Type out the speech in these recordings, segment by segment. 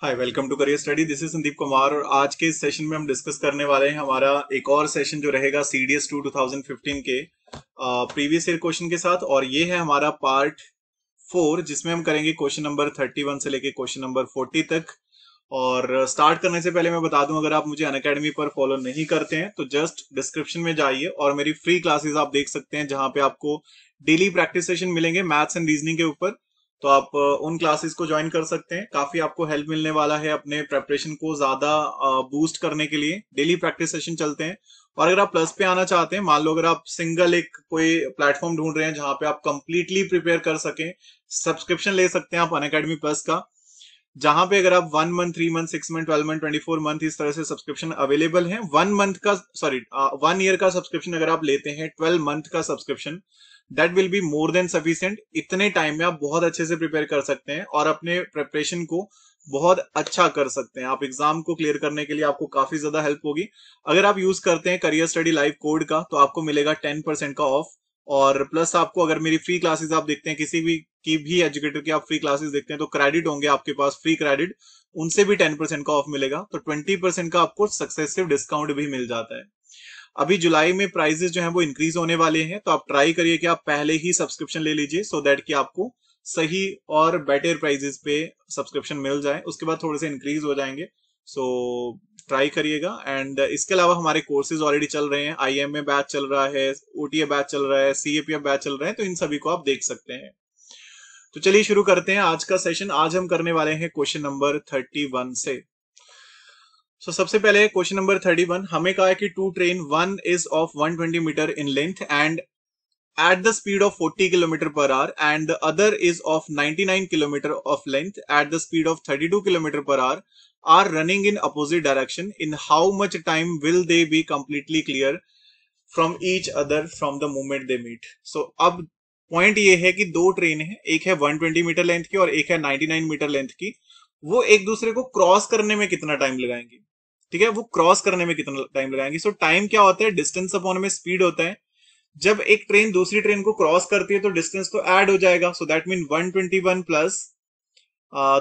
Hi, welcome to career study. This is Sandeep Kumar और आज के इस सेशन में हम डिस्कस करने वाले हैं हमारा एक और सेशन जो रहेगा CDS 2 2015 के प्रीवियस ईयर क्वेश्चन के साथ। और ये है हमारा पार्ट 4 जिसमें हम करेंगे क्वेश्चन नंबर 31 से लेके क्वेश्चन नंबर 40 तक। और स्टार्ट करने से पहले मैं बता दूं, अगर आप मुझे अनअकैडमी पर फॉलो नहीं करते हैं तो जस्ट डिस्क्रिप्शन में जाइए और मेरी फ्री क्लासेस आप देख सकते हैं जहां पे आपको डेली प्रैक्टिस सेशन मिलेंगे मैथ्स एंड रीजनिंग के ऊपर। तो आप उन क्लासेस को ज्वाइन कर सकते हैं। काफी आपको हेल्प मिलने वाला है अपने प्रेपरेशन को ज्यादा बूस्ट करने के लिए। डेली प्रैक्टिस सेशन चलते हैं। और अगर आप प्लस पे आना चाहते हैं, मान लो अगर आप सिंगल एक कोई प्लेटफॉर्म ढूंढ रहे हैं जहां पे आप कंप्लीटली प्रिपेयर कर सकें, सब्सक्रिप्शन ले सकते हैं आप अनअकैडमी प्लस का, जहां पे अगर आप 1 month, 3 month, 6 month, 12 month, 24 month इस तरह से सब्सक्रिप्शन अवेलेबल है। 1 मंथ का, सॉरी 1 ईयर का सब्सक्रिप्शन अगर आप लेते हैं, 12 मंथ का subscription, that will be more than sufficient. इतने टाइम में आप बहुत अच्छे से प्रिपेयर कर सकते हैं और अपने प्रिपरेशन को बहुत अच्छा कर सकते हैं। आप एग्जाम को क्लियर करने के लिए आपको काफी ज्यादा हेल्प होगी। अगर आप यूज करते हैं करियर स्टडी लाइव कोड का तो आपको मिलेगा 10% का ऑफ। और प्लस आपको अगर मेरी फ्री क्लासेस आप देखते हैं, किसी भी एजुकेटर की आप फ्री क्लासेस देखते हैं, तो क्रेडिट होंगे आपके पास, फ्री क्रेडिट, उनसे भी 10% का ऑफ मिलेगा। तो 20% का आपको सक्सेसिव डिस्काउंट भी मिल जाता है। अभी जुलाई में प्राइजेस जो है वो इंक्रीज होने वाले हैं, तो आप ट्राई करिए कि आप पहले ही सब्सक्रिप्शन ले लीजिए सो दैट कि आपको सही और बेटर प्राइजेस पे सब्सक्रिप्शन मिल जाए। उसके बाद थोड़े से इंक्रीज हो जाएंगे। सो ट्राई करिएगा। एंड इसके अलावा हमारे कोर्सेज ऑलरेडी चल रहे हैं। IMA बैच चल रहा है, OTA बैच चल रहा है, CAPF बैच चल रहे हैं, तो इन सभी को आप देख सकते हैं। तो चलिए शुरू करते हैं आज का सेशन। आज हम करने वाले हैं क्वेश्चन नंबर 31 से। सबसे पहले क्वेश्चन नंबर 31 हमें कहा है कि two train, one is of 120 metre in length and at the speed of 40 kilometer per hour and the other is of 99 kilometer of length at the speed of 32 kilometer per hour are running in opposite direction. In how much time will they be completely clear from each other from the moment they meet? So अब point ये है कि दो train है, एक है 120 metre length की और एक है 99 मीटर लेंथ की। वो एक दूसरे को क्रॉस करने में कितना टाइम लगाएंगे? ठीक है, वो क्रॉस करने में कितना टाइम लगाएंगे। सो टाइम क्या होता है? डिस्टेंस अपॉन में स्पीड होता है। जब एक ट्रेन दूसरी ट्रेन को क्रॉस करती है तो डिस्टेंस तो ऐड हो जाएगा। So that mean 121 plus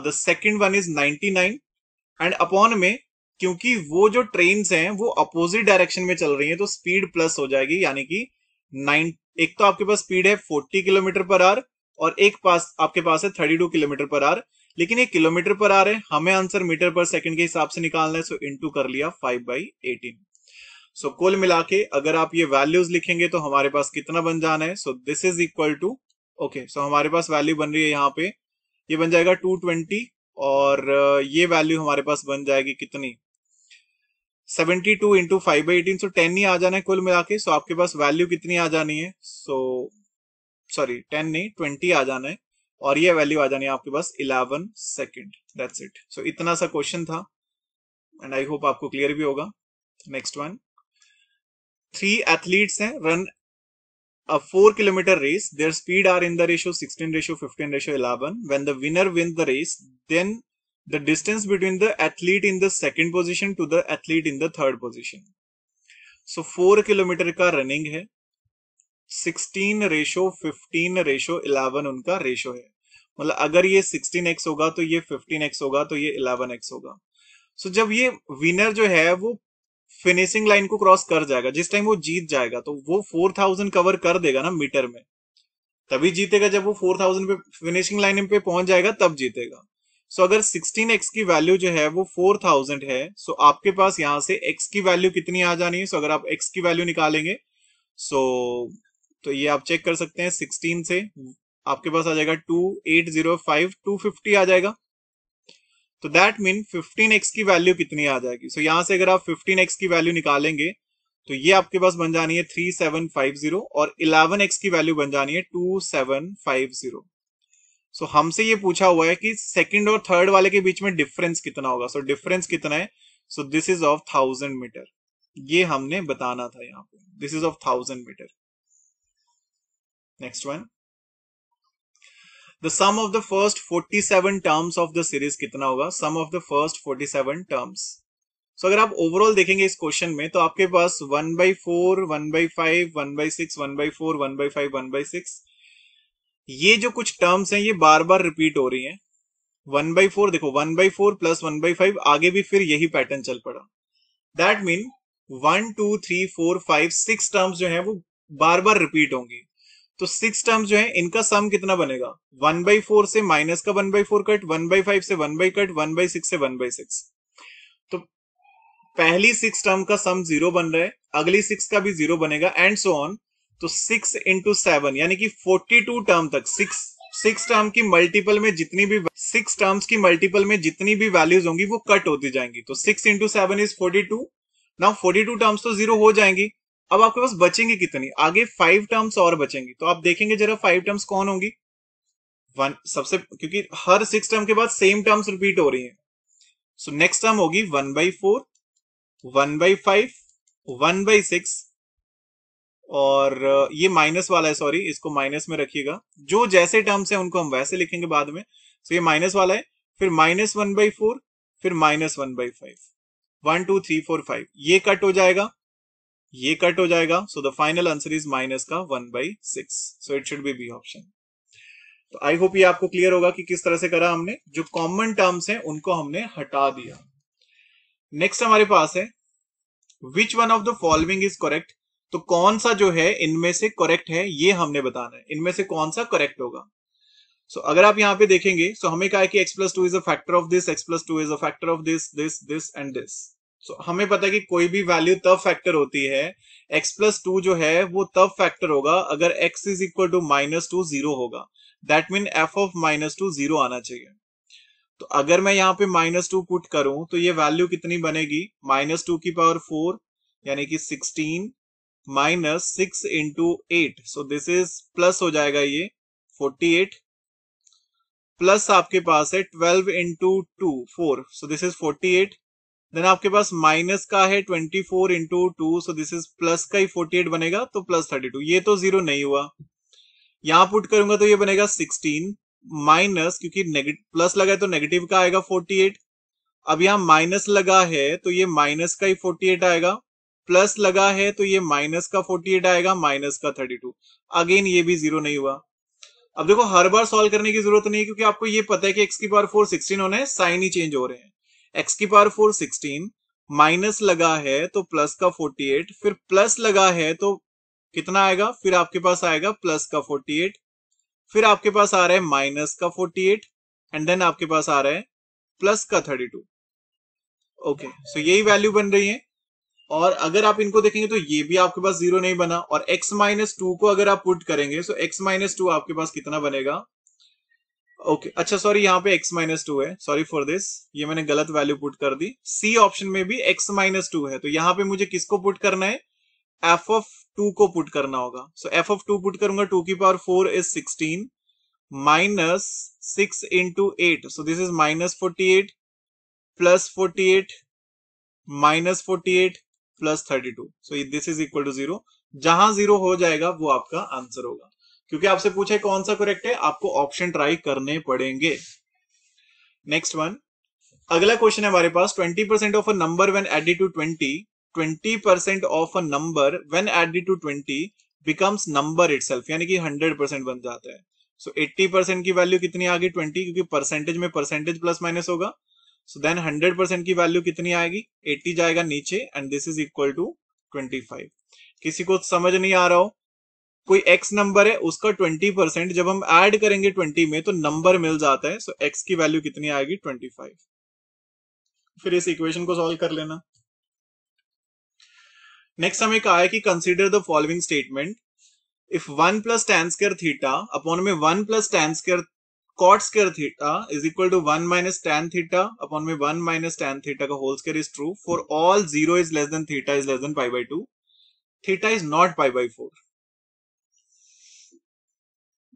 the second one is 99 and upon में, क्योंकि वो जो ट्रेन हैं वो अपोजिट डायरेक्शन में चल रही हैं तो स्पीड प्लस हो जाएगी, यानी कि 9। एक तो आपके पास स्पीड है 40 किलोमीटर पर आवर और एक पास आपके पास है 32 किलोमीटर पर आवर। लेकिन ये किलोमीटर पर आवर है, हमें आंसर मीटर पर सेकंड के हिसाब से निकालना है। सो इंटू कर लिया 5/18। सो कुल मिला के अगर आप ये वैल्यूज लिखेंगे तो हमारे पास कितना बन जाना है? So this is equal to, okay, so हमारे पास वैल्यू बन रही है यहाँ पे, ये बन जाएगा 220 और ये वैल्यू हमारे पास बन जाएगी कितनी? 72 इंटू 5/18। सो 10 ही आ जाना है कुल मिला के। सो आपके पास वैल्यू कितनी आ जानी है? सो सॉरी 10 नहीं, 20 आ जाना है और ये वैल्यू आ जानी है आपके पास 11 सेकेंड। That's it. सो इतना सा क्वेश्चन था एंड आई होप आपको क्लियर भी होगा। नेक्स्ट वन, 3 एथलीट्स हैं, run a 4 kilometer race. Their speed are in the ratio 16:15:11. When the winner wins the race, then the distance between the athlete in the second position to the athlete in the third position. So 4 kilometre का running है, 16:15:11 उनका ratio है। मतलब अगर ये 16x होगा तो ये 15x होगा तो ये 11x होगा। सो जब ये विनर जो है वो फिनिशिंग लाइन को क्रॉस कर जाएगा, जिस टाइम वो जीत जाएगा, तो वो 4000 कवर कर देगा ना मीटर में, तभी जीतेगा। जब वो 4000 पे फिनिशिंग लाइन पे पहुंच जाएगा तब जीतेगा। सो अगर 16x की वैल्यू जो है वो 4000 है, सो आपके पास यहां से x की वैल्यू कितनी आ जानी है? सो अगर आप x की वैल्यू निकालेंगे सो तो ये आप चेक कर सकते हैं, 16 से आपके पास आ जाएगा 2805, 250 आ जाएगा। तो दैट मीन 15x की वैल्यू कितनी आ जाएगी? सो यहां से अगर आप 15x की वैल्यू निकालेंगे तो ये आपके पास बन जानी है 3750 और 11x की वैल्यू बन जानी है 2750। सो हमसे ये पूछा हुआ है कि सेकंड और थर्ड वाले के बीच में डिफरेंस कितना होगा। सो डिफरेंस कितना है? So this is of 1000 metre. ये हमने बताना था यहाँ पे, this is of 1000 metre. Next one, the sum of the first 47 terms of the series कितना होगा? Sum of the first 47 terms. So अगर आप ओवरऑल देखेंगे इस क्वेश्चन में तो आपके पास 1/4, 1/5, 1/6, 1/4, 1/5, 1/6, ये जो कुछ टर्म्स हैं ये बार बार रिपीट हो रही हैं। 1/4 देखो 1/4 प्लस 1/5 आगे भी फिर यही पैटर्न चल पड़ा। दैट मीन 1 2 3 4 5 6 टर्म्स जो है वो बार बार रिपीट होंगी। तो 6 टर्म्स जो है इनका सम कितना बनेगा? 1/4 से माइनस का 1/4 कट, 1/5 से 1 कट, 1/6 से 1/6। तो पहली 6 टर्म का सम 0 बन रहा है, अगली 6 का भी 0 बनेगा एंड सो ऑन। तो 6 इंटू 7 यानी कि 42 टर्म तक 6 टर्म की मल्टीपल में जितनी भी 6 टर्म्स की मल्टीपल में जितनी भी वैल्यूज होंगी वो कट होती जाएंगी। तो 6 इंटू 7 इज 42। नाउ 42 टर्म्स तो 0 हो जाएंगी। अब आपके पास बचेंगी कितनी? आगे 5 टर्म्स और बचेंगी। तो आप देखेंगे जरा 5 टर्म्स कौन होंगी? वन सबसे, क्योंकि हर 6 टर्म के बाद सेम टर्म्स रिपीट हो रही हैं। सो नेक्स्ट टर्म होगी 1/4, 1/5, 1/6 और ये माइनस वाला है, सॉरी इसको माइनस में रखिएगा। जो जैसे टर्म्स हैं उनको हम वैसे लिखेंगे बाद में। सो ये माइनस वाला है, फिर -1/4, फिर -1/5, 1 2 3 4 5 ये कट हो जाएगा, ये कट हो जाएगा। So the final answer is minus का 1/6। So it should be b option. तो आई होप ये आपको क्लियर होगा कि किस तरह से करा हमने। जो कॉमन टर्म्स हैं उनको हमने हटा दिया। नेक्स्ट हमारे पास है which one of the following is correct. तो कौन सा जो है इनमें से करेक्ट है ये हमने बताना है, इनमें से कौन सा करेक्ट होगा। सो अगर आप यहां पे देखेंगे सो हमें कहा है कि x+2 is a factor of this, x+2 is a factor of this this this and this. So हमें पता है कि कोई भी वैल्यू तब फैक्टर होती है, x+2 जो है वो तब फैक्टर होगा अगर x इज इक्वल टू -2 0 होगा। दैट मीन f ऑफ -2 0 आना चाहिए। तो अगर मैं यहाँ पे -2 पुट करूं तो ये वैल्यू कितनी बनेगी? -2 की पावर 4 यानी कि 16 -6 into 8। So this is plus हो जाएगा ये 48 प्लस आपके पास है 12 into 2 4। So this is 48। Then आपके पास माइनस का है 24 into 2। So this is plus का ही 48 बनेगा तो प्लस 32। ये तो जीरो नहीं हुआ, यहां पुट करूंगा तो ये बनेगा 16 माइनस, क्योंकि नेगेटिव प्लस लगा है तो नेगेटिव का आएगा 48। अब यहां माइनस लगा है तो ये माइनस का ही 48 आएगा, प्लस लगा है तो ये माइनस का 48 आएगा, माइनस का 32। अगेन ये भी जीरो नहीं हुआ। अब देखो हर बार सॉल्व करने की जरूरत नहीं है, क्योंकि आपको ये पता है कि x की पावर 4 16 होना है, साइन ही चेंज हो रहे हैं। x की पावर 4 16 माइनस लगा है तो प्लस का 48, फिर प्लस लगा है तो कितना आएगा? फिर आपके पास आएगा प्लस का 48, फिर आपके पास आ रहा है माइनस का 48 एंड देन आपके पास आ रहा है प्लस का 32। ओके, सो यही वैल्यू बन रही है। और अगर आप इनको देखेंगे तो ये भी आपके पास जीरो नहीं बना, और x-2 को अगर आप पुट करेंगे तो x-2 आपके पास कितना बनेगा? ओके अच्छा सॉरी, यहाँ पे x-2 है, सॉरी फॉर दिस, ये मैंने गलत वैल्यू पुट कर दी। सी ऑप्शन में भी x-2 है, तो यहाँ पे मुझे किसको पुट करना है? f ऑफ 2 को पुट करना होगा। सो f ऑफ 2 पुट करूंगा, 2 की power 4 is 16 minus 6 into 8। So this is -48 plus 48 -48 plus 32। So this is equal to 0। जहां 0 हो जाएगा वो आपका आंसर होगा। क्योंकि आपसे पूछा है कौन सा करेक्ट है, आपको ऑप्शन ट्राई करने पड़ेंगे। नेक्स्ट वन, अगला क्वेश्चन है हमारे पास 20% of a number when added to 20% of a number when added to 20 becomes number itself, यानी कि 100% बन जाता है। सो 80% की वैल्यू कितनी आ गई? 20, क्योंकि परसेंटेज में परसेंटेज प्लस माइनस होगा। सो देन 100% की वैल्यू कितनी आएगी? 80 जाएगा नीचे and this is equal to 25। किसी को समझ नहीं आ रहा हो, कोई x नंबर है उसका 20% जब हम ऐड करेंगे 20 में तो नंबर मिल जाता है। सो x की वैल्यू कितनी आएगी? 25। फिर इस इक्वेशन को सॉल्व कर लेना। नेक्स्ट हमें कहा है कि consider the following statement, if 1 plus tan square theta upon में 1 plus tan square cot square theta is equal to 1 minus tan theta upon में 1 माइनस tan थीटा का whole square is true for all 0 is less than theta is less than π/2, theta is not π/4।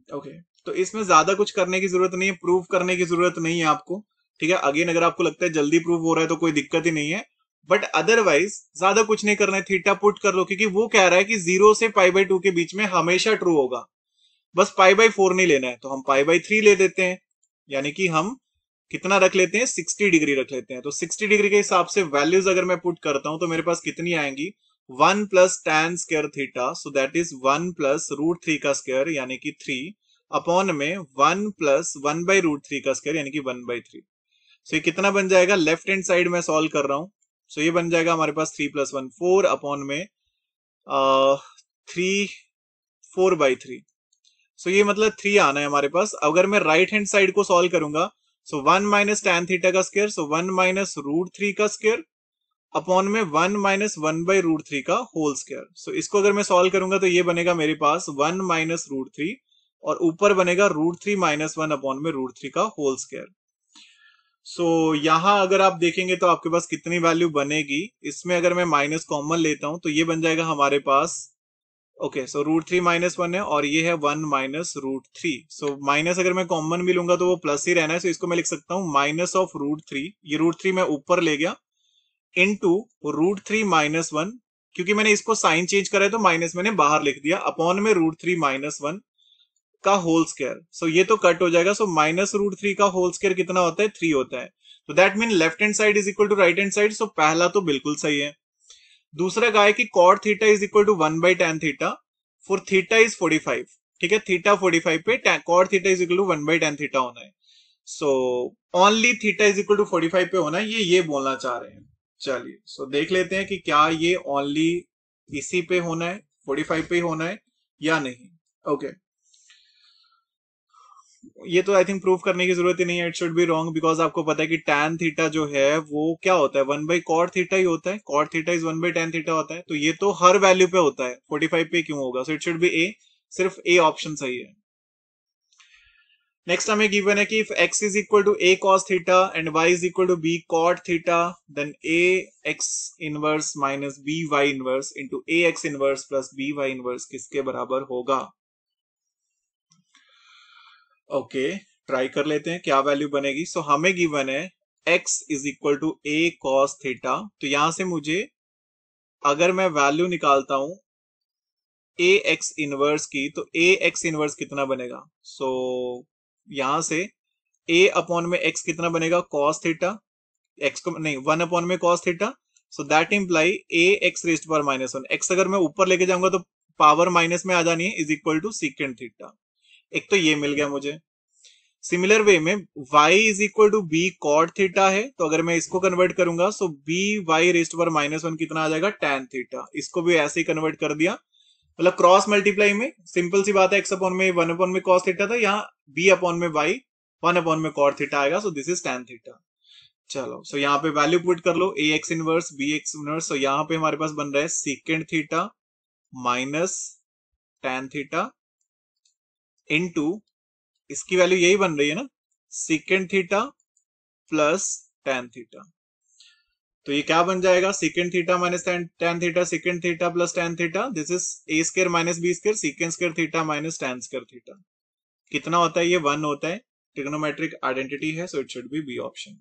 Okay, तो इसमें ज्यादा कुछ करने की जरूरत नहीं है, प्रूव करने की जरूरत नहीं है आपको। ठीक है, अगेन अगर आपको लगता है जल्दी प्रूव हो रहा है तो कोई दिक्कत ही नहीं है, बट अदरवाइज ज्यादा कुछ नहीं करना है, थीटा पुट कर लो, क्योंकि वो कह रहा है कि 0 से π/2 के बीच में हमेशा ट्रू होगा। बस π/4 नहीं लेना है, तो हम π/3 ले लेते हैं, यानी कि हम कितना रख लेते हैं? 60 डिग्री रख लेते हैं। तो 60 डिग्री के हिसाब से वैल्यूज अगर मैं पुट करता हूं तो मेरे पास कितनी आएंगी? 1 plus tan square theta, so that is 1 plus √3 का स्क्वायर यानी कि 3 अपॉन में 1 प्लस 1/√3 का स्क्वायर यानी कि 1/3। सो ये कितना बन जाएगा, लेफ्ट हैंड साइड में सॉल्व कर रहा हूं। सो ये बन जाएगा हमारे पास 3 + 1 4 अपॉन में 3 4/3। सो ये मतलब 3 आना है हमारे पास। अगर मैं राइट हैंड साइड को सॉल्व करूंगा, सो 1 माइनस tan थीटा का स्क्वायर, सो 1 माइनस √3 का स्क्वायर अपॉन में 1 माइनस 1/√3 का होल स्क्वायर। सो इसको अगर मैं सॉल्व करूंगा तो ये बनेगा मेरे पास 1 माइनस √3 और ऊपर बनेगा √3 माइनस 1 अपॉन में √3 का होल स्क्वायर। सो यहां अगर आप देखेंगे तो आपके पास कितनी वैल्यू बनेगी, इसमें अगर मैं माइनस कॉमन लेता हूं तो ये बन जाएगा हमारे पास, ओके, सो √3 माइनस 1 है और ये है 1 माइनस √3। सो माइनस अगर मैं कॉमन भी लूंगा तो वो प्लस ही रहना है। सो इसको मैं लिख सकता हूं माइनस ऑफ √3, ये √3 मैं ऊपर ले गया, इनटू √3 माइनस 1, क्योंकि मैंने इसको साइन चेंज करा है तो माइनस मैंने बाहर लिख दिया, अपॉन में √3 माइनस 1 का होल स्क्वायर। सो ये तो कट हो जाएगा। सो माइनस √3 का होल स्क्वायर कितना होता है, 3 होता है। तो that mean left hand side is equal to right hand side. So पहला तो बिल्कुल सही है। दूसरा क्या है कि cot theta is equal to 1/tan theta for theta is 45। ठीक है, थीटा 45 पे cot theta is equal to 1/tan theta होना है। So only theta is equal to 45 पे होना है, ये बोलना चाह रहे हैं। चलिए, सो देख लेते हैं कि क्या ये ओनली इसी पे होना है, 45 पे होना है या नहीं। ओके, ये तो आई थिंक प्रूव करने की जरूरत ही नहीं है, it should be wrong, because आपको पता है कि tan थीटा जो है वो क्या होता है, 1/cot थीटा ही होता है। cot theta is 1/tan theta होता है, तो ये तो हर वैल्यू पे होता है, 45 पे क्यों होगा। सो इट शुड बी ए, सिर्फ ए ऑप्शन सही है। नेक्स्ट हमें गिवन है कि if x is equal to a cos theta and y is equal to b cot theta, then a x inverse minus b y inverse into a x inverse plus b y inverse किसके बराबर होगा। Okay, try कर लेते हैं क्या value बनेगी। सो हमें given है x is equal to a cos theta, तो यहां से मुझे अगर मैं वैल्यू निकालता हूं a x इनवर्स की, तो a x इनवर्स कितना बनेगा। सो यहां से a अपॉन में x कितना बनेगा, cos थीटा, x को नहीं 1 अपॉन में cos theta, so that imply a x raised power -1। x अगर मैं ऊपर लेके जाऊंगा तो पावर माइनस में आ जानी है, is equal to secant theta. एक तो ये मिल गया मुझे। सिमिलर वे में y is equal to b cot theta है, तो अगर मैं इसको कन्वर्ट करूंगा सो बी वाई रेस्ट पर -1 कितना आ जाएगा, tan थीटा। इसको भी ऐसे ही कन्वर्ट कर दिया, मतलब क्रॉस मल्टीप्लाई में सिंपल सी बात है, x अपॉन में 1 अपॉन में cos थीटा था, यहाँ b अपॉन में y 1 अपॉन में cot थीटा आएगा। So this is tan theta. चलो, सो यहाँ पे वैल्यू पुट कर लो, a x inverse b x inverse. So यहाँ पे हमारे पास बन रहा है secant theta minus tan theta into, इसकी वैल्यू यही बन रही है ना, secant theta plus tan theta. तो ये क्या बन जाएगा, secant theta minus tan theta, secant theta plus tan theta, this is a square minus b square secant square theta minus tan square theta. कितना होता है, ये 1 होता है, ट्रिग्नोमेट्रिक आइडेंटिटी है, so it should be b option.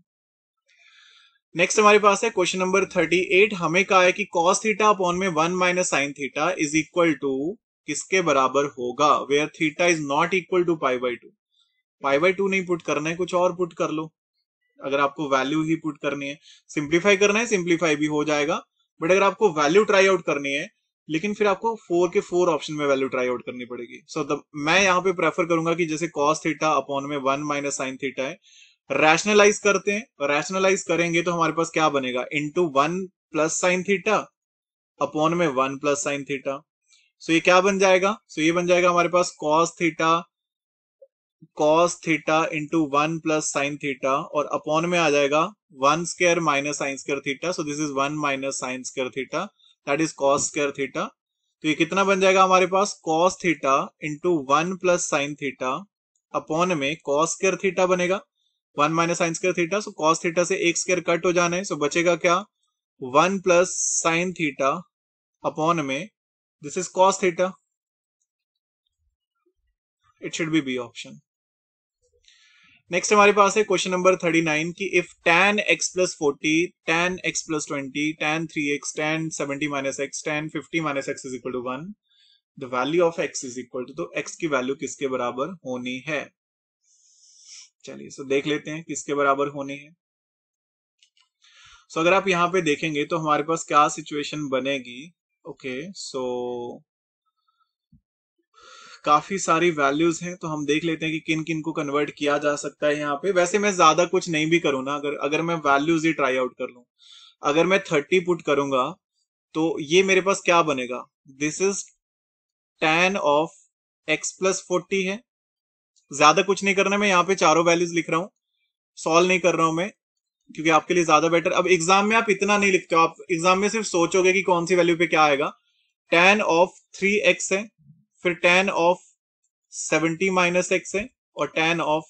Next हमारे पास है क्वेश्चन नंबर 38। हमें कहा है कि cos थीटा अपॉन में 1 minus sin theta is equal to किसके बराबर होगा, where theta is not equal to π/2। π/2 नहीं पुट करना है, कुछ और पुट कर लो। अगर आपको वैल्यू ही पुट करनी है, सिंप्लीफाई करना है, सिंप्लीफाई भी हो जाएगा, बट अगर आपको वैल्यू ट्राई आउट करनी है, लेकिन फिर आपको 4 के 4 ऑप्शन में वैल्यू ट्राई आउट करनी पड़ेगी। सो मैं यहाँ पे प्रेफर करूंगा कि जैसे cos थीटा अपॉन में 1 माइनस sin थीटा है, रैशनलाइज करते हैं। रैशनलाइज करेंगे तो हमारे पास क्या बनेगा, into 1 plus sin theta upon में 1 प्लस sin थीटा। सो ये क्या बन जाएगा, सो ये बन जाएगा हमारे पास cos theta into 1 plus sin theta और अपॉन में आ जाएगा 1 square minus sin square theta. So this is 1 minus sin square theta, that is cos square theta. तो ये कितना बन जाएगा हमारे पास, cos theta into 1 plus sin theta upon में cos स्क्वायर थीटा बनेगा 1 माइनस sin स्क्वायर थीटा। सो cos theta से एक स्क्वायर कट हो जाना है, सो बचेगा क्या, 1 प्लस sin थीटा अपॉन में this is cos theta. It should be b option. Next हमारे पास है क्वेश्चन नंबर 39 कि if tan x plus 40, tan x plus 20, tan 3x, tan 70 minus x, tan 50 minus x is equal to 1, the value of x is equal to, तो x की value किसके बराबर होनी है। चलिए, सो देख लेते हैं किसके बराबर होनी है। सो अगर आप यहाँ पे देखेंगे तो हमारे पास क्या सिचुएशन बनेगी। ओके, सो काफी सारी वैल्यूज हैं, तो हम देख लेते हैं कि किन किन को कन्वर्ट किया जा सकता है यहाँ पे। वैसे मैं ज्यादा कुछ नहीं भी करूँ ना, अगर अगर मैं वैल्यूज ही ट्राई आउट कर लूं, अगर मैं 30 पुट करूंगा तो ये मेरे पास क्या बनेगा, this is tan of x plus 40 है। ज्यादा कुछ नहीं करना, मैं यहाँ पे चारों वैल्यूज लिख रहा हूँ, सॉल्व नहीं कर रहा हूं मैं, क्योंकि आपके लिए ज्यादा बेटर। अब एग्जाम में आप इतना नहीं लिखते हो, आप एग्जाम में सिर्फ सोचोगे कि कौन सी वैल्यू पे क्या आएगा। tan ऑफ 3x है, फिर tan ऑफ 70 माइनस एक्स है, और tan ऑफ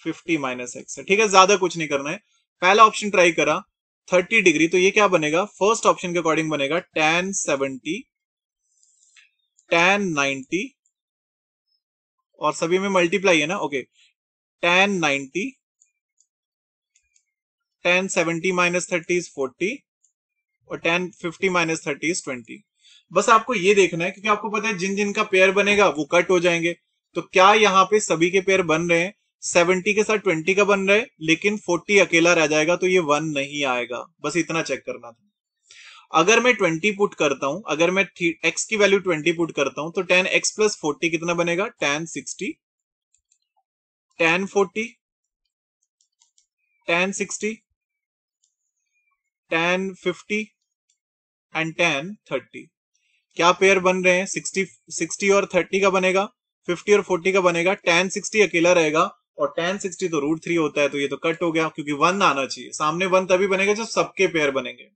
50 माइनस एक्स है। ठीक है, ज्यादा कुछ नहीं करना है। पहला ऑप्शन ट्राई करा 30 डिग्री, तो ये क्या बनेगा, फर्स्ट ऑप्शन के अकॉर्डिंग बनेगा tan 70, tan 90, और सभी में मल्टीप्लाई है ना, okay, tan 90, tan 70 minus 30 is 40, और tan 50 माइनस 30 इज 20। बस आपको ये देखना है, क्योंकि आपको पता है जिन जिन का पेयर बनेगा वो कट हो जाएंगे। तो क्या यहाँ पे सभी के पेयर बन रहे हैं, 70 के साथ 20 का बन रहा है, लेकिन 40 अकेला रह जाएगा, तो ये 1 नहीं आएगा। बस इतना चेक करना था। अगर मैं 20 पुट करता हूं, अगर मैं x की वैल्यू 20 पुट करता हूं, तो tan x प्लस 40 कितना बनेगा, tan 60, tan 40, tan 60, tan 50 and tan 30। क्या पेयर बन रहे हैं, 60 और 30 का बनेगा, 50 और 40 का बनेगा, tan 60 अकेला रहेगा, और tan 60 तो √3 होता है, तो ये तो कट हो गया, क्योंकि 1 आना चाहिए सामने। 1 तभी बनेगा जब सबके पेयर बनेंगे।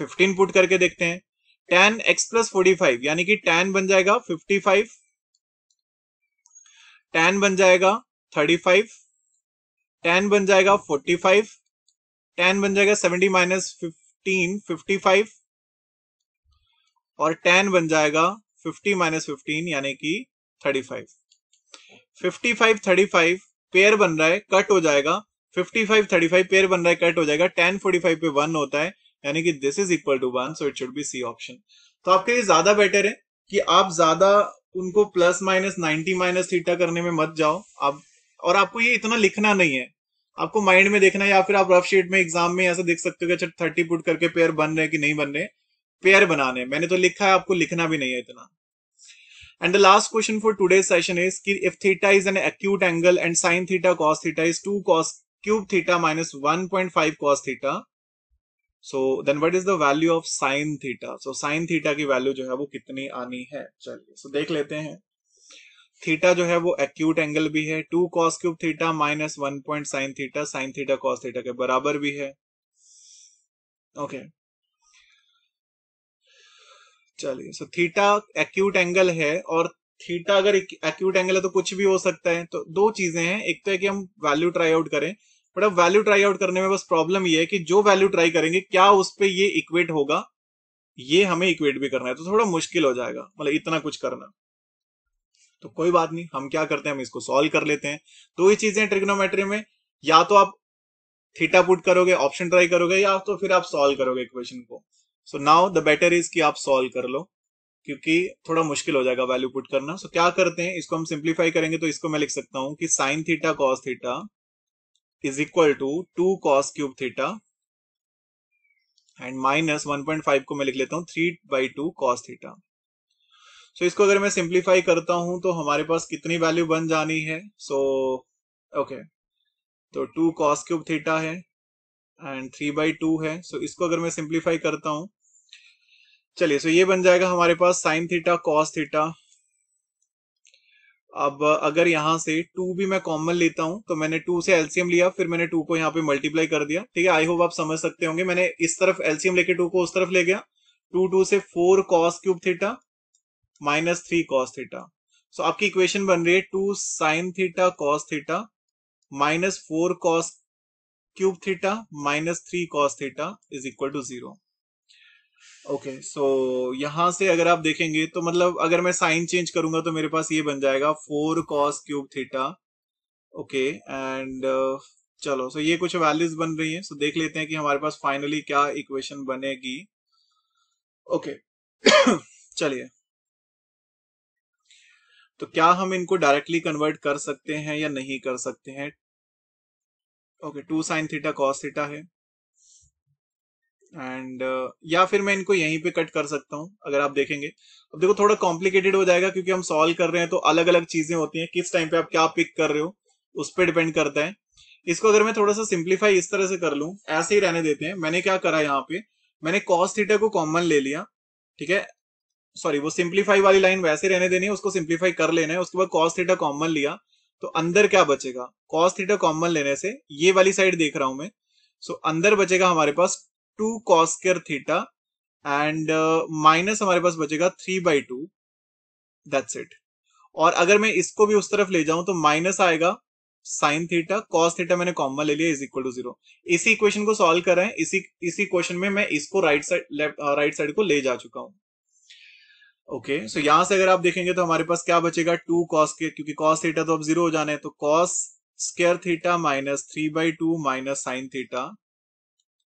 15 पुट करके देखते हैं, tan x प्लस 45, यानी कि tan बन जाएगा 55, tan बन जाएगा 35, tan बन जाएगा 45, tan बन जाएगा 70 माइनस 15 55, और tan बन जाएगा 50 माइनस 15 यानी कि 35। 55 35 पेयर बन रहा है, कट हो जाएगा, 55 35 पेयर बन रहा है, कट हो जाएगा, tan 45 पे 1 होता है, यानी कि this is equal to 1, so it should be c option. तो आपके लिए ज्यादा बेटर है कि आप ज्यादा उनको प्लस माइनस 90 माइनस थीटा करने में मत जाओ आप, और आपको ये इतना लिखना नहीं है, आपको माइंड में देखना है, या फिर आप रफ शीट में एग्जाम में ऐसा देख सकते हो कि अच्छा 30 पुट करके पेयर बन रहे हैं कि नहीं बन रहे, पेयर बनाने मैंने तो लिखा है, आपको लिखना भी नहीं है इतना। And the last question for today's session is if theta is an acute angle and sin theta cos theta is 2 cos cube theta minus 1.5 cos theta, so then what is the value of sin theta? So sin theta की value जो है वो कितनी आनी है, चलिए so देख लेते हैं। थीटा जो है वो एक्यूट एंगल भी है, 2 cos cube theta minus 1 point sine theta, sine theta cos theta के बराबर भी है। ओके चलिए, सो थीटा एक्यूट एंगल है, और थीटा अगर एक्यूट एंगल है तो कुछ भी हो सकता है। तो दो चीजें हैं, एक तो है कि हम वैल्यू ट्राई आउट करें, बट अब वैल्यू ट्राई आउट करने में बस प्रॉब्लम ये है कि जो वैल्यू ट्राई करेंगे क्या उस पे ये इक्वेट होगा, ये हमें इक्वेट भी करना है, तो थोड़ा मुश्किल हो जाएगा, मतलब इतना कुछ करना। तो कोई बात नहीं, हम क्या करते हैं, हम इसको सॉल्व कर लेते हैं। दो ही चीजें ट्रिग्नोमेट्री में, या तो आप थीटा पुट करोगे, ऑप्शन ट्राई करोगे, या तो फिर आप सॉल्व करोगे इक्वेशन को। So now the better is कि आप सॉल्व कर लो, क्योंकि थोड़ा मुश्किल हो जाएगा वैल्यू पुट करना। सो क्या करते हैं, इसको हम सिंप्लीफाई करेंगे, तो इसको मैं लिख सकता हूं कि sine theta cos theta is equal to 2 cos cube theta, and minus 1.5 को मैं लिख लेता हूं 3/2 कॉस थीटा। सो इसको अगर मैं सिंप्लीफाई करता हूं तो हमारे पास कितनी वैल्यू बन जानी है, सो ओके तो 2 कॉस क्यूब थीटा है एंड 3/2 है। सो इसको अगर मैं सिंप्लीफाई करता हूं, चलिए सो ये बन जाएगा हमारे पास साइन थीटा कॉस थीटा। अब अगर यहां से 2 भी मैं कॉमन लेता हूं, तो मैंने 2 से एलसीएम लिया, फिर मैंने 2 को यहाँ पे मल्टीप्लाई कर दिया। ठीक है, आई होप आप समझ सकते होंगे, मैंने इस तरफ एलसीएम लेके 2 को उस तरफ ले गया, 2 से 4 cos cube theta minus 3 cos theta. So आपकी इक्वेशन बन रही है 2 sine theta cos theta minus 4 cos cube theta minus 3 cos theta is equal to 0। Okay so यहां से अगर आप देखेंगे तो मतलब अगर मैं साइन चेंज करूंगा तो मेरे पास ये बन जाएगा 4 cos cube theta. Okay and चलो सो ये कुछ वैल्यूज बन रही हैं, सो देख लेते हैं कि हमारे पास फाइनली क्या इक्वेशन बनेगी। ओके चलिए, तो क्या हम इनको डायरेक्टली कन्वर्ट कर सकते हैं या नहीं कर सकते हैं। Okay 2 sine theta cos theta है, एंड या फिर मैं इनको यहीं पे कट कर सकता हूं अगर आप देखेंगे। अब देखो थोड़ा कॉम्प्लिकेटेड हो जाएगा क्योंकि हम सॉल्व कर रहे हैं तो अलग अलग चीजें होती हैं, किस टाइम पे आप क्या पिक कर रहे हो उस पर डिपेंड करता है। इसको अगर मैं थोड़ा सा सिंप्लीफाई इस तरह से कर लूं, ऐसे ही रहने देते हैं। मैंने क्या करा यहाँ पे, मैंने कॉस थीटा को कॉमन ले लिया, ठीक है। सॉरी, वो सिंप्लीफाई वाली लाइन वैसे रहने देनी है, उसको सिंप्लीफाई कर लेना है। उसके बाद कॉस थीटा कॉमन लिया तो अंदर क्या बचेगा, कॉस थीटा कॉमन लेने से ये वाली साइड देख रहा हूं मैं, सो अंदर बचेगा हमारे पास 2 cos square theta and minus हमारे पास बचेगा 3/2, दैट्स इट। और अगर मैं इसको भी उस तरफ ले जाऊं तो माइनस आएगा साइन थीटा, कॉस थीटा मैंने कॉमन ले लिया, इज इक्वल टू 0। इसी इक्वेशन को सॉल्व कर रहे हैं, इसी क्वेश्चन में मैं इसको राइट साइड को ले जा चुका हूं। ओके, सो यहां से अगर आप देखेंगे तो हमारे पास क्या बचेगा, 2 कॉस के, क्योंकि कॉस थीटा तो अब 0 हो जाना है, तो cos square theta minus 3/2 minus sine theta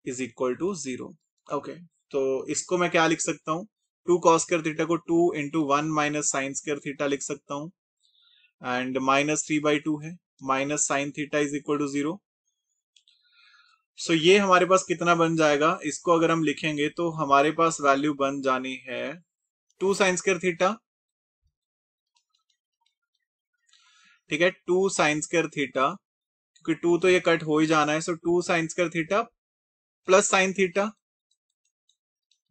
is equal to 0। Okay, तो इसको मैं क्या लिख सकता हूं, 2 कॉस स्क्वायर थीटा को 2 into 1 minus sine square theta लिख सकता हूं, एंड माइनस 3/2 है, minus sine theta is equal to 0। So ये हमारे पास कितना बन जाएगा, इसको अगर हम लिखेंगे तो हमारे पास वैल्यू बन जानी है 2 साइन स्क्वायर थीटा, ठीक है, 2 साइन स्क्वायर थीटा, क्योंकि 2 तो ये कट हो ही जाना है, सो 2 sign square theta plus sine theta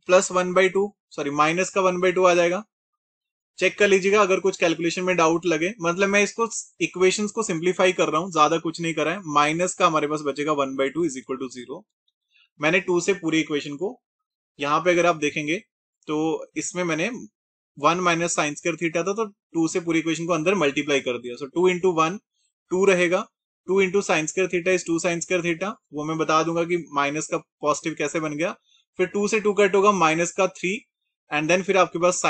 plus 1/2, sorry minus का 1/2 आ जाएगा। चेक कर लीजिएगा अगर कुछ कैलकुलेशन में डाउट लगे, मतलब मैं इसको इक्वेशंस को सिंप्लीफाई कर रहा हूं, ज्यादा कुछ नहीं करा है। माइनस का हमारे पास बचेगा 1/2 इज इक्वल टू 0। मैंने 2 से पूरी इक्वेशन को, यहाँ पे अगर आप देखेंगे तो इसमें मैंने 1 माइनस साइन स्क्वायर थीटा था, तो 2 से पूरी इक्वेशन को अंदर मल्टीप्लाई कर दिया। सो 2 इंटू 1 2 रहेगा, 2 into sine square theta is 2 sign square theta, वो मैं बता दूंगा कि माइनस का पॉजिटिव कैसे बन गया। फिर 2 से 2 कट होगा, माइनस का 3, एंड देन फिर आपके पास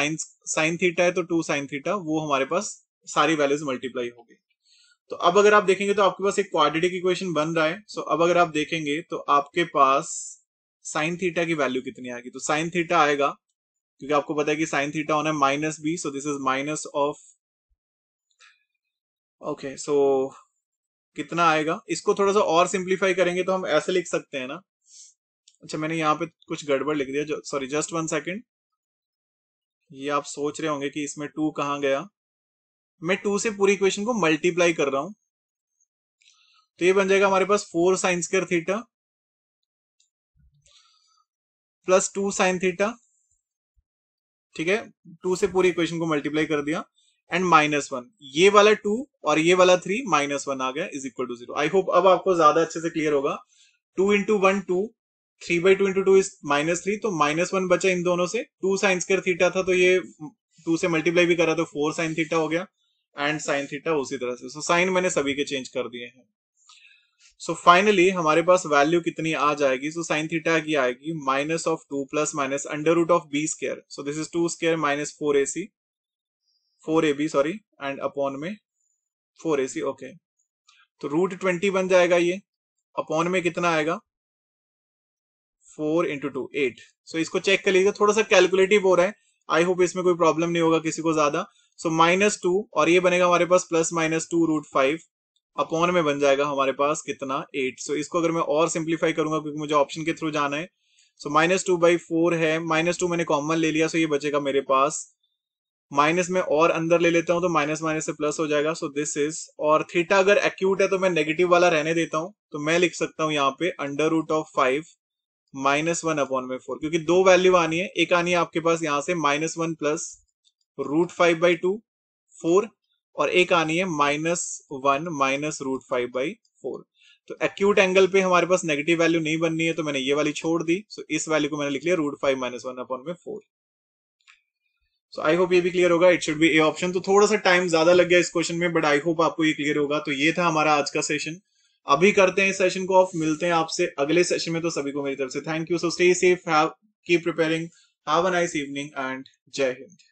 साइन थीटा है तो 2 साइन थीटा, वो हमारे पास सारी वैल्यूज मल्टीप्लाई हो गई। तो अब अगर आप देखेंगे तो आपके पास एक क्वाड्रेटिक इक्वेशन बन रहा है। सो अब अगर आप देखेंगे तो आपके पास साइन थीटा की वैल्यू कितनी आएगी, तो साइन थीटा आएगा, क्योंकि आपको पता है कि साइन थीटा होना है -b, so this is minus of, okay, so कितना आएगा, इसको थोड़ा सा और सिंप्लीफाई करेंगे तो हम ऐसे लिख सकते हैं ना। अच्छा, मैंने यहाँ पे कुछ गड़बड़ लिख दिया, सॉरी, जस्ट 1 सेकेंड। ये आप सोच रहे होंगे कि इसमें 2 कहाँ गया, मैं 2 से पूरी इक्वेशन को मल्टीप्लाई कर रहा हूं, तो ये बन जाएगा हमारे पास 4 sign square theta plus 2 sine theta, ठीक है, 2 से पूरी इक्वेशन को मल्टीप्लाई कर दिया, एंड -1, ये वाला 2 और ये वाला 3, -1 आ गया is equal to 0। I hope अब आपको ज्यादा अच्छे से क्लियर होगा। 2 इंटू 1 2, 3/2 इंटू 2 इज -3, तो -1 बचा इन दोनों से। 2 साइन स्क्वायर थीटा था तो ये 2 से मल्टीप्लाई भी करा तो 4 साइन थीटा हो गया, एंड साइन थीटा उसी तरह से। सो साइन मैंने सभी के चेंज कर दिए हैं। सो फाइनली हमारे पास वैल्यू कितनी आ जाएगी, सो साइन थीटा की आएगी minus of 2 plus minus under root of b square, so this is 2 square minus 4ab, sorry, and upon में 4ac। ओके, तो √20 बन जाएगा ये, अपॉन में कितना आएगा, 4 इंटू 2 8। सो इसको चेक कर लीजिए, थोड़ा सा कैलकुलेटिव हो रहा है, आई होप इसमें कोई प्रॉब्लम नहीं होगा किसी को ज्यादा। सो -2 और ये बनेगा हमारे पास +-2 √5, अपॉन में बन जाएगा हमारे पास कितना, 8। सो इसको अगर मैं और सिंप्लीफाई करूंगा क्योंकि मुझे ऑप्शन के थ्रू जाना है, सो -2/4 है, -2 मैंने कॉमन ले लिया, सो ये बचेगा मेरे पास, माइनस में और अंदर ले लेता हूं तो माइनस माइनस से प्लस हो जाएगा। सो दिस इज, और थीटा अगर एक्यूट है तो मैं नेगेटिव वाला रहने देता हूं, तो मैं लिख सकता हूं यहाँ पे √5 -1 अपॉन में 4, क्योंकि दो वैल्यू आनी है, एक आनी है आपके पास यहाँ से -1 प्लस √5/2 4, और एक आनी है -1 माइनस √5/4। तो एक्यूट एंगल पे हमारे पास नेगेटिव वैल्यू नहीं बननी है, तो मैंने ये वाली छोड़ दी। सो इस वैल्यू को मैंने लिख लिया √5 -1 अपॉन में 4। सो आई होप ये भी क्लियर होगा, it should B A option. तो थोड़ा सा टाइम ज्यादा लग गया इस क्वेश्चन में, बट आई होप आपको ये क्लियर होगा। तो ये था हमारा आज का सेशन, अभी करते हैं इस सेशन को ऑफ, मिलते हैं आपसे अगले सेशन में। तो सभी को मेरी तरफ से thank you, so stay safe, keep preparing, have a nice evening and जय हिंद।